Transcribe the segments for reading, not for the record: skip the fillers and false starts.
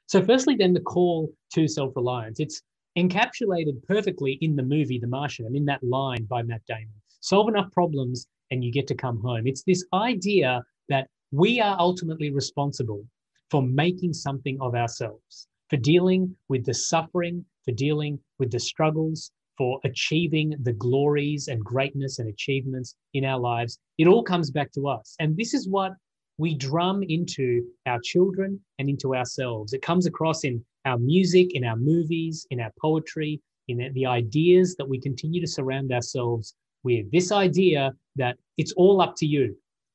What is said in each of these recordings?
So firstly, then the call to self-reliance. It's encapsulated perfectly in the movie The Martian and in that line by Matt Damon. Solve enough problems and you get to come home. It's this idea that we are ultimately responsible for making something of ourselves, for dealing with the suffering, for dealing with the struggles, for achieving the glories and greatness and achievements in our lives. It all comes back to us. And this is what we drum into our children and into ourselves. It comes across in our music, in our movies, in our poetry, in the ideas that we continue to surround ourselves with. This idea that it's all up to you.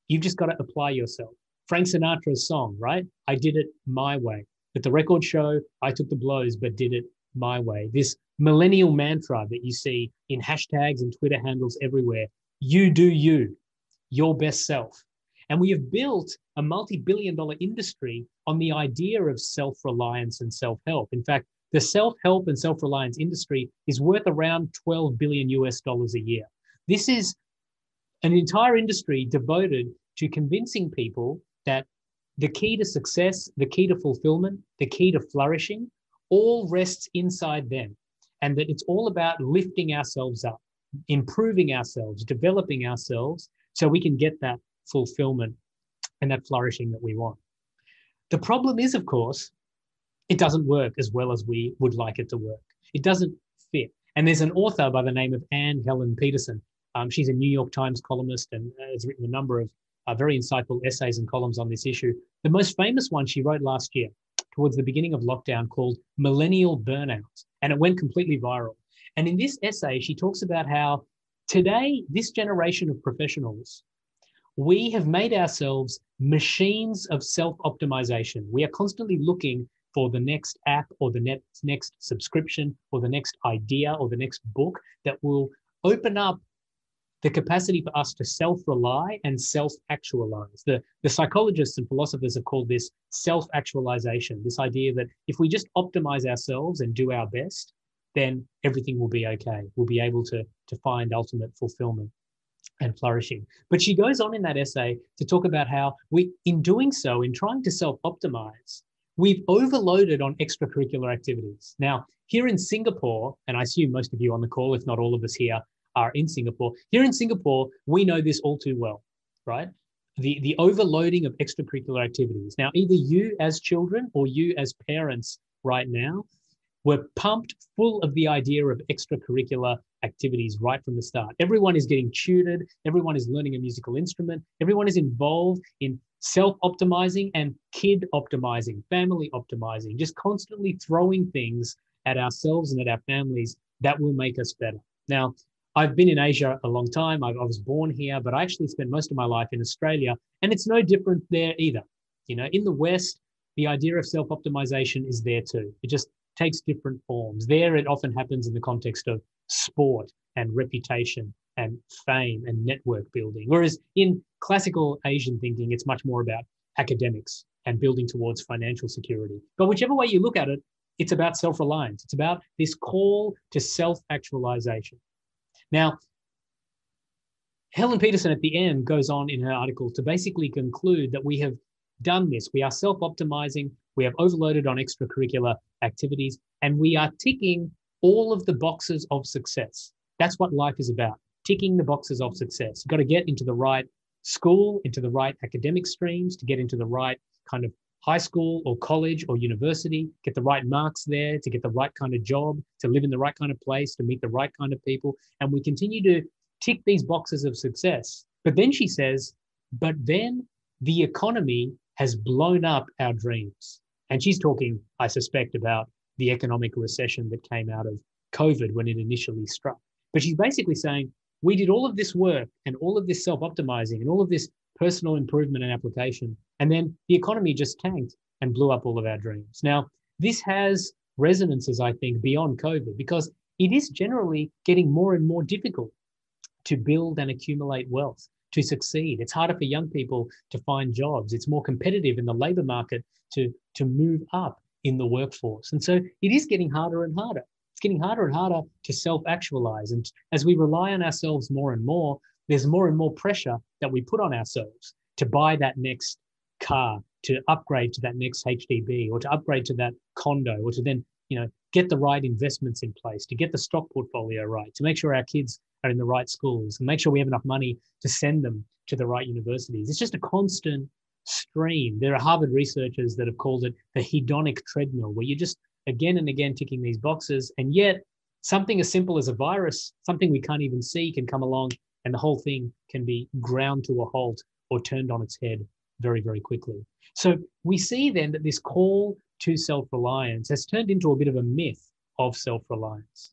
You've just got to apply yourself. Frank Sinatra's song, right? I did it my way. At the record show, I took the blows, but did it my way. This millennial mantra that you see in hashtags and Twitter handles everywhere. You do you, your best self. And we have built a multi-billion-dollar industry on the idea of self-reliance and self-help. In fact, the self-help and self-reliance industry is worth around 12 billion US dollars a year. This is an entire industry devoted to convincing people that the key to success, the key to fulfillment, the key to flourishing, all rests inside them. And that it's all about lifting ourselves up, improving ourselves, developing ourselves so we can get that fulfillment and that flourishing that we want. The problem is, of course, it doesn't work as well as we would like it to work. It doesn't fit. And there's an author by the name of Anne Helen Peterson. She's a New York Times columnist and has written a number of very insightful essays and columns on this issue. The most famous one she wrote last year, towards the beginning of lockdown, called Millennial Burnout, and it went completely viral. And in this essay, she talks about how today, this generation of professionals, we have made ourselves machines of self-optimization. We are constantly looking for the next app or the next subscription or the next idea or the next book that will open up the capacity for us to self-rely and self-actualize. The psychologists and philosophers have called this self-actualization, this idea that if we just optimize ourselves and do our best, then everything will be okay. We'll be able to find ultimate fulfillment and flourishing. But she goes on in that essay to talk about how in doing so, in trying to self-optimize, we've overloaded on extracurricular activities. Now, here in Singapore, and I assume most of you on the call, if not all of us here, are in Singapore. Here in Singapore, we know this all too well, right? The overloading of extracurricular activities. Now, either you as children or you as parents right now were pumped full of the idea of extracurricular activities right from the start. Everyone is getting tutored. Everyone is learning a musical instrument. Everyone is involved in self-optimizing and kid optimizing, family optimizing, just constantly throwing things at ourselves and at our families that will make us better. Now, I've been in Asia a long time. I was born here, but I actually spent most of my life in Australia, and it's no different there either. You know, in the West, the idea of self-optimization is there too. It just takes different forms. There, it often happens in the context of sport and reputation and fame and network building. Whereas in classical Asian thinking, it's much more about academics and building towards financial security. But whichever way you look at it, it's about self-reliance. It's about this call to self-actualization. Now, Helen Peterson at the end goes on in her article to basically conclude that we have done this. We are self-optimizing, we have overloaded on extracurricular activities, and we are ticking all of the boxes of success. That's what life is about, ticking the boxes of success. You've got to get into the right school, into the right academic streams, to get into the right kind of high school or college or university, get the right marks there, to get the right kind of job, to live in the right kind of place, to meet the right kind of people. And we continue to tick these boxes of success. But then she says, but then the economy has blown up our dreams. And she's talking, I suspect, about the economic recession that came out of COVID when it initially struck. But she's basically saying, we did all of this work and all of this self-optimizing and all of this personal improvement and application, and then the economy just tanked and blew up all of our dreams. Now, this has resonances, I think, beyond COVID, because it is generally getting more and more difficult to build and accumulate wealth, to succeed. It's harder for young people to find jobs. It's more competitive in the labor market to move up in the workforce. And so it is getting harder and harder. It's getting harder and harder to self-actualize. And as we rely on ourselves more and more, there's more and more pressure that we put on ourselves to buy that next car, to upgrade to that next HDB or to upgrade to that condo or to then, get the right investments in place, to get the stock portfolio right, to make sure our kids are in the right schools and make sure we have enough money to send them to the right universities. It's just a constant stream. There are Harvard researchers that have called it the hedonic treadmill, where you're just again and again ticking these boxes. And yet something as simple as a virus, something we can't even see, can come along and the whole thing can be ground to a halt or turned on its head very, very quickly. So we see then that this call to self-reliance has turned into a bit of a myth of self-reliance.